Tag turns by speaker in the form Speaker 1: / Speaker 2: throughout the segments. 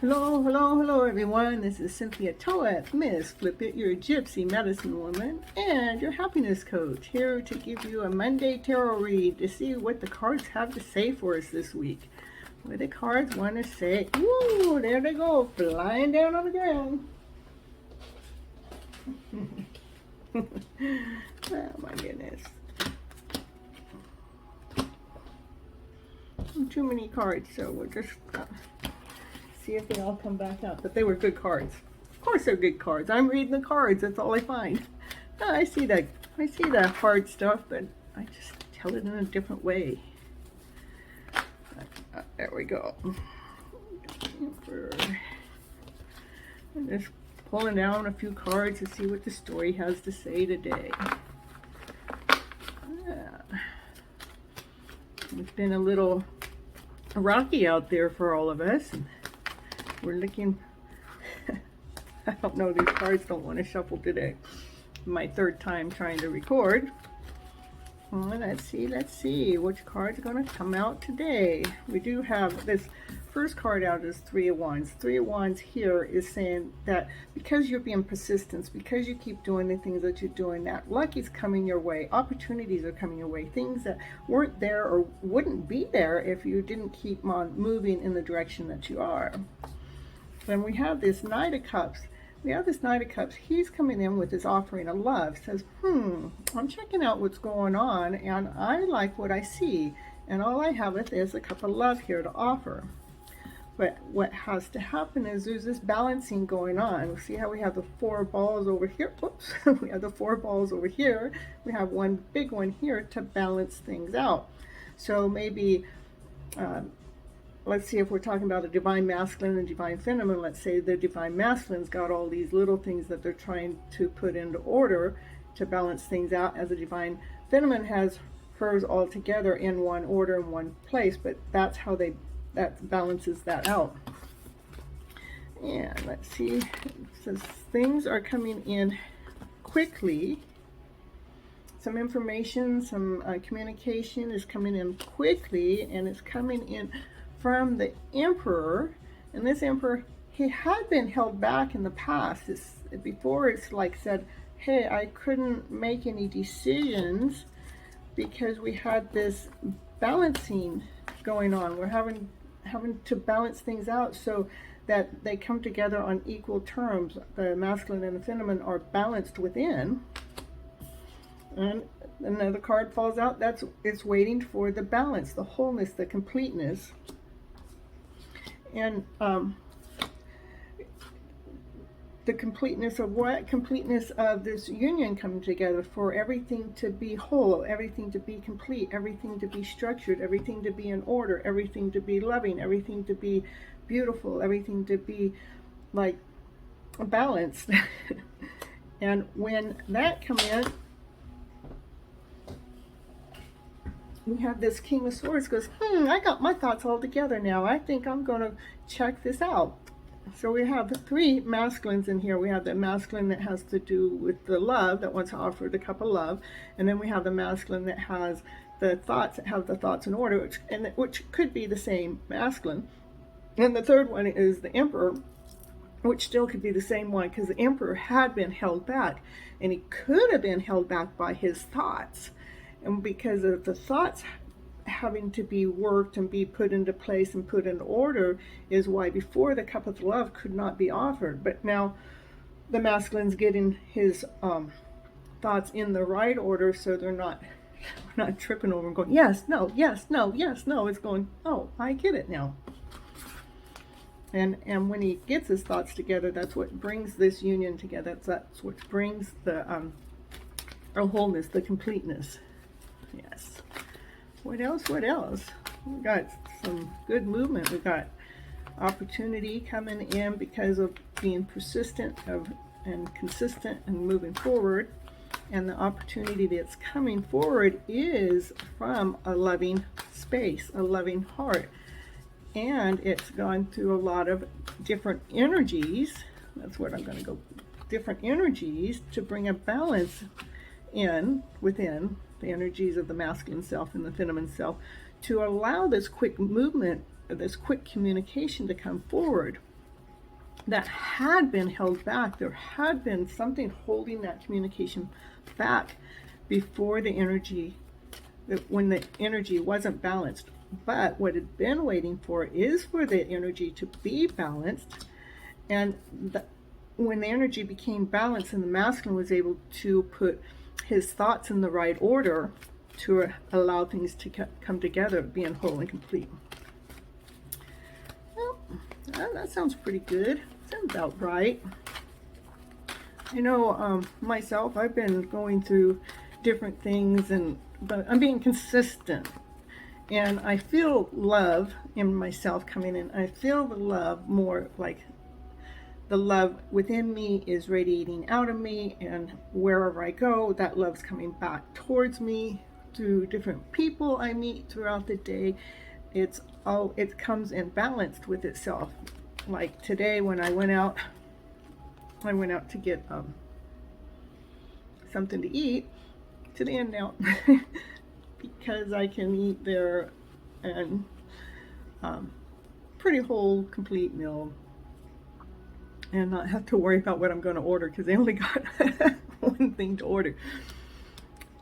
Speaker 1: Hello, hello, hello everyone. This is Cynthia Toet, Miss Flip It, your Gypsy medicine woman, and your happiness coach, here to give you a Monday tarot read to see what the cards have to say for us this week. What the cards want to say. Woo, there they go, flying down on the ground. Oh my goodness. Too many cards, so we'll just see if they all come back out. But they were good cards. Of course they're good cards. I'm reading the cards. That's all I find. I see the hard stuff, but I just tell it in a different way. There we go. I'm just pulling down a few cards to see what the story has to say today. It's been a little rocky out there for all of us. We're looking, I don't know, these cards don't want to shuffle today. My third time trying to record. Well, let's see which card's going to come out today. We do have this first card out is Three of Wands. Three of Wands here is saying that because you're being persistent, because you keep doing the things that you're doing, that luck is coming your way, opportunities are coming your way, things that weren't there or wouldn't be there if you didn't keep on moving in the direction that you are. Then we have this Knight of Cups. We have this Knight of Cups. He's coming in with his offering of love. Says, I'm checking out what's going on, and I like what I see. And all I have is a cup of love here to offer. But what has to happen is there's this balancing going on. See how we have the four balls over here? Whoops. We have the four balls over here. We have one big one here to balance things out. So maybe... let's see if we're talking about a divine masculine and divine feminine. Let's say the divine masculine's got all these little things that they're trying to put into order to balance things out, as a divine feminine has hers all together in one order in one place, but that's how that balances that out. And let's see, it says things are coming in quickly. Some information, some communication is coming in quickly, and it's coming in from the Emperor. And this Emperor, he had been held back in the past. Before it's like said, hey, I couldn't make any decisions because we had this balancing going on. We're having to balance things out so that they come together on equal terms. The masculine and the feminine are balanced within. And another card falls out. It's waiting for the balance, the wholeness, the completeness. And the completeness of what? Completeness of this union coming together, for everything to be whole, everything to be complete, everything to be structured, everything to be in order, everything to be loving, everything to be beautiful, everything to be like balanced. And when that comes in, we have this King of Swords goes, I got my thoughts all together now. I think I'm going to check this out. So we have three masculines in here. We have the masculine that has to do with the love, that wants to offer the cup of love. And then we have the masculine that has the thoughts, that have the thoughts in order, which could be the same masculine. And the third one is the Emperor, which still could be the same one, because the Emperor had been held back. And he could have been held back by his thoughts. And because of the thoughts having to be worked and be put into place and put in order is why before the cup of love could not be offered. But now the masculine's getting his thoughts in the right order, so they're not tripping over and going, yes, no, yes, no, yes, no. It's going, oh, I get it now. And when he gets his thoughts together, that's what brings this union together. That's what brings the wholeness, the completeness. Yes. What else? What else? We got some good movement. We got opportunity coming in because of being persistent and consistent and moving forward. And the opportunity that's coming forward is from a loving space, a loving heart. And it's gone through a lot of different energies. That's what I'm going to go. Different energies to bring a balance within the energies of the masculine self and the feminine self, to allow this quick movement, this quick communication to come forward. that had been held back. There had been something holding that communication back before the energy, when the energy wasn't balanced. But what had been waiting for is for the energy to be balanced. And when the energy became balanced and the masculine was able to put his thoughts in the right order to allow things to come together, being whole and complete. Well, that sounds pretty good. Sounds about right. You know, myself, I've been going through different things, but I'm being consistent. And I feel love in myself coming in. I feel the love more like the love within me is radiating out of me, and wherever I go, that love's coming back towards me through different people I meet throughout the day. It comes in balanced with itself. Like today when I went out to get something to eat to the In-N-Out because I can eat there and pretty whole complete meal and not have to worry about what I'm going to order, because they only got one thing to order.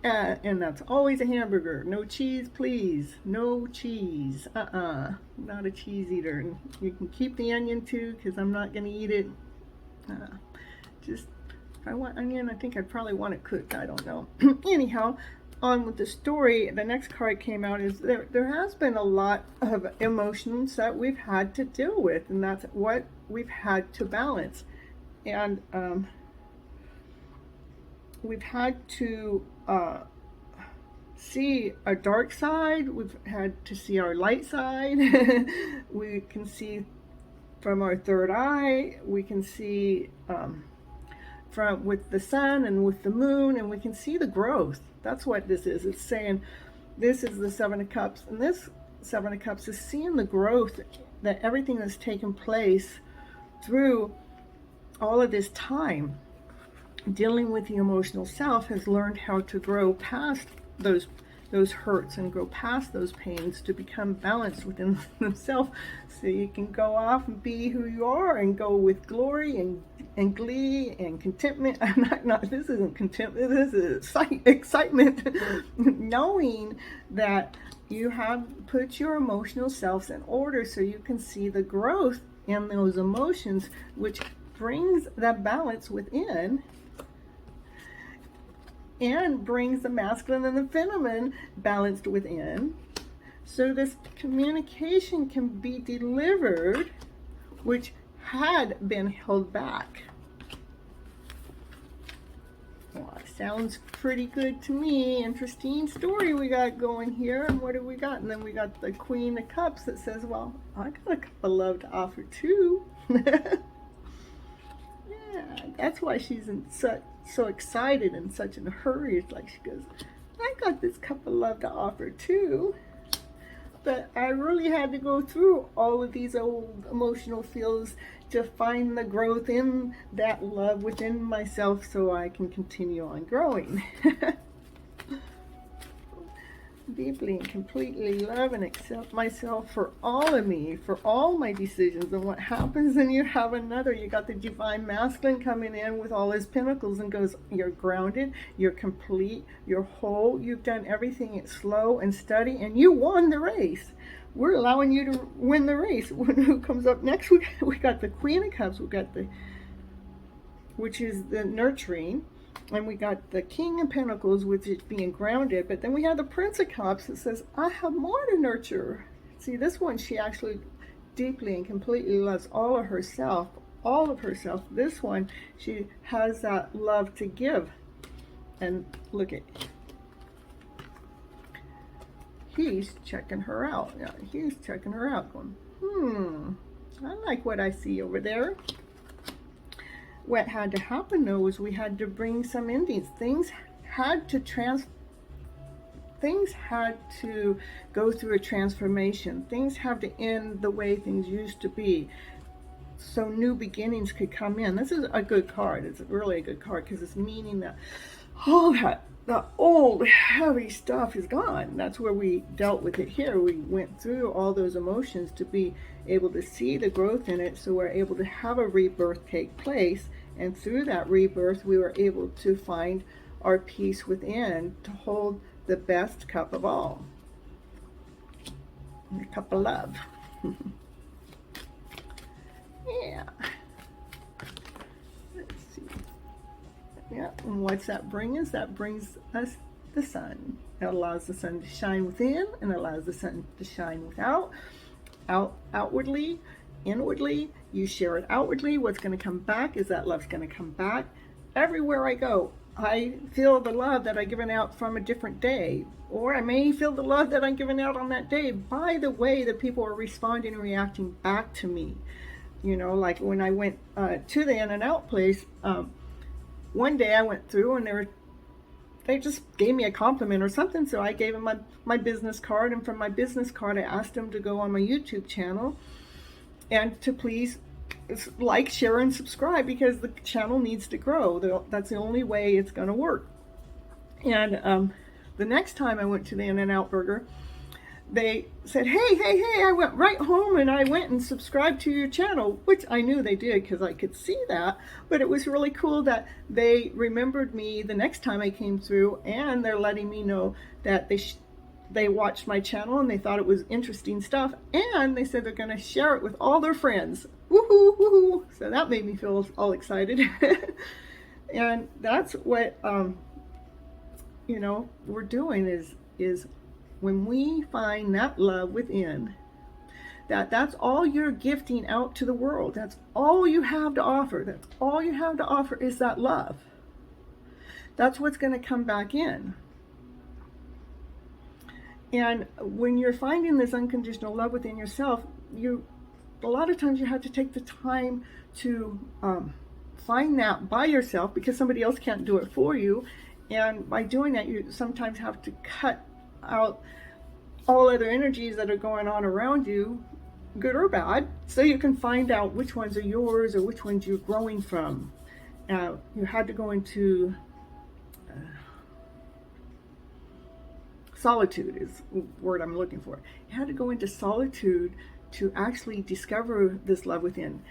Speaker 1: And that's always a hamburger. No cheese, please. No cheese. Not a cheese eater. And you can keep the onion too, because I'm not going to eat it. Just, if I want onion, I think I'd probably want it cooked. I don't know. Anyhow, on with the story, the next card came out is there has been a lot of emotions that we've had to deal with, and that's what we've had to balance. And we've had to see our dark side, we've had to see our light side. We can see from our third eye, we can see from with the sun and with the moon, and we can see the growth. That's what this is. It's saying this is the Seven of Cups, and this Seven of Cups is seeing the growth, that everything that's taken place through all of this time dealing with the emotional self has learned how to grow past those hurts and grow past those pains to become balanced within themselves, so you can go off and be who you are and go with glory and glee and contentment. This isn't contentment, this is excitement. Knowing that you have put your emotional selves in order so you can see the growth in those emotions, which brings that balance within and brings the masculine and the feminine balanced within, so this communication can be delivered, which had been held back. Well, sounds pretty good to me. Interesting story we got going here. And what do we got? And then we got the Queen of Cups that says, well, I got a cup of love to offer too. Yeah, that's why she's so excited and such in a hurry. It's like she goes, I got this cup of love to offer too. But I really had to go through all of these old emotional feels to find the growth in that love within myself so I can continue on growing. Deeply and completely love and accept myself for all of me, for all my decisions. And what happens then, you have another, you got the divine masculine coming in with all his pentacles and goes, you're grounded, you're complete, you're whole, you've done everything it's slow and steady, and you won the race. We're allowing you to win the race. Who comes up next? We got the Queen of Cups, we got which is the nurturing. And we got the King of Pentacles, which is being grounded. But then we have the Prince of Cups that says, I have more to nurture. See, this one, she actually deeply and completely loves all of herself. This one, she has that love to give. And look at, he's checking her out. Yeah, he's checking her out going, I like what I see over there. What had to happen though was we had to bring some endings. Things had to go through a transformation. Things have to end the way things used to be, so new beginnings could come in. This is a good card. It's really a good card because it's meaning that all that the old heavy stuff is gone. That's where we dealt with it here. We went through all those emotions to be able to see the growth in it, so we're able to have a rebirth take place. And through that rebirth, we were able to find our peace within to hold the best cup of all. The cup of love. Yeah. Let's see. Yeah, and what's that bring us? That brings us the sun. It allows the sun to shine within and allows the sun to shine without. Outwardly, inwardly, you share it outwardly. What's going to come back is that love's going to come back. Everywhere I go, I feel the love that I've given out from a different day. Or I may feel the love that I'm giving out on that day by the way that people are responding and reacting back to me. You know, like when I went to the In and Out place, one day I went through and they just gave me a compliment or something, so I gave them my business card, and from my business card I asked them to go on my YouTube channel and to please like, share, and subscribe, because the channel needs to grow. That's the only way it's going to work. And the next time I went to the In and Out Burger, they said, hey, I went right home and I went and subscribed to your channel, which I knew they did because I could see that. But it was really cool that they remembered me the next time I came through, and they're letting me know that they watched my channel and they thought it was interesting stuff, and they said they're going to share it with all their friends. Woohoo, woohoo. So that made me feel all excited. And that's what, you know, we're doing is when we find that love within, that's all you're gifting out to the world. That's all you have to offer. That's all you have to offer is that love. That's what's going to come back in. And when you're finding this unconditional love within yourself, a lot of times you have to take the time to find that by yourself, because somebody else can't do it for you. And by doing that, you sometimes have to cut out all other energies that are going on around you, good or bad, so you can find out which ones are yours or which ones you're growing from. You had to go into solitude is the word I'm looking for. You had to go into solitude to actually discover this love within.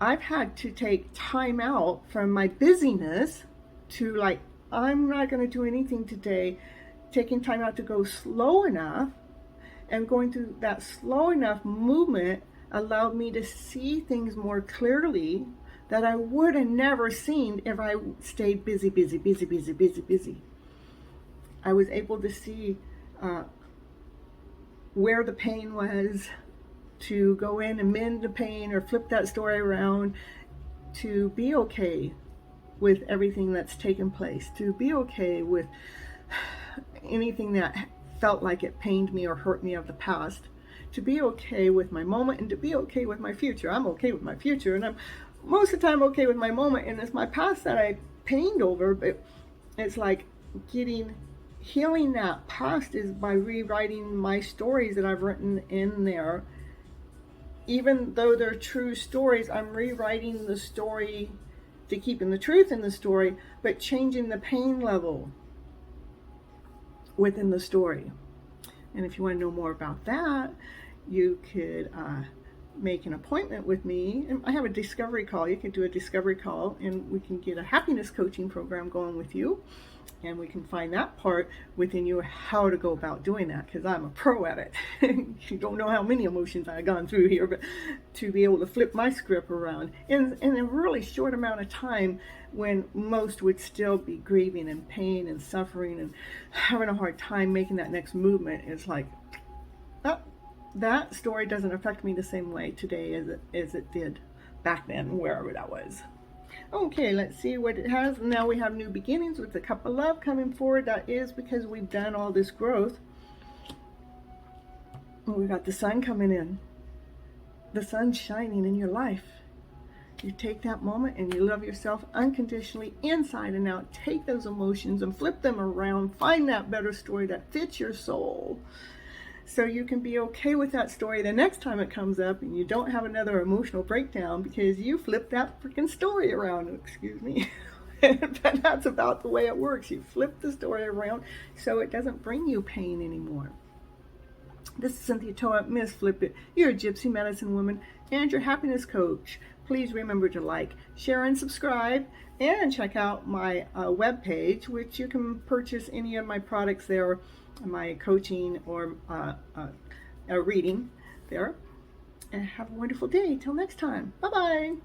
Speaker 1: I've had to take time out from my busyness to, like, I'm not going to do anything today. Taking time out to go slow enough, and going through that slow enough movement allowed me to see things more clearly that I would have never seen if I stayed busy. I was able to see where the pain was, to go in and mend the pain or flip that story around, to be okay with everything that's taken place, to be okay with anything that felt like it pained me or hurt me of the past, to be okay with my moment, and to be okay with my future. I'm okay with my future, and I'm most of the time okay with my moment, and it's my past that I pained over. But it's like healing that past is by rewriting my stories that I've written in there. Even though they're true stories, I'm rewriting the story to keeping the truth in the story, but changing the pain level within the story. And if you want to know more about that, you could make an appointment with me. And I have a discovery call. You could do a discovery call, and we can get a happiness coaching program going with you. And we can find that part within you, how to go about doing that, because I'm a pro at it. You don't know how many emotions I've gone through here, but to be able to flip my script around in a really short amount of time, when most would still be grieving and pain and suffering and having a hard time making that next movement, is like, that story doesn't affect me the same way today as it did back then, wherever that was. Okay, let's see what it has. Now we have new beginnings with the cup of love coming forward. That is because we've done all this growth. We've got the sun coming in. The sun's shining in your life. You take that moment and you love yourself unconditionally, inside and out. Take those emotions and flip them around. Find that better story that fits your soul, so you can be okay with that story the next time it comes up, and you don't have another emotional breakdown because you flipped that freaking story around. Excuse me. But that's about the way it works. You flip the story around so it doesn't bring you pain anymore. This is Cynthia Toet, Miss Flip It. You're a Gypsy medicine woman and your happiness coach. Please remember to like, share, and subscribe, and check out my webpage, which you can purchase any of my products there, my coaching or reading there. And have a wonderful day. Till next time. Bye-bye.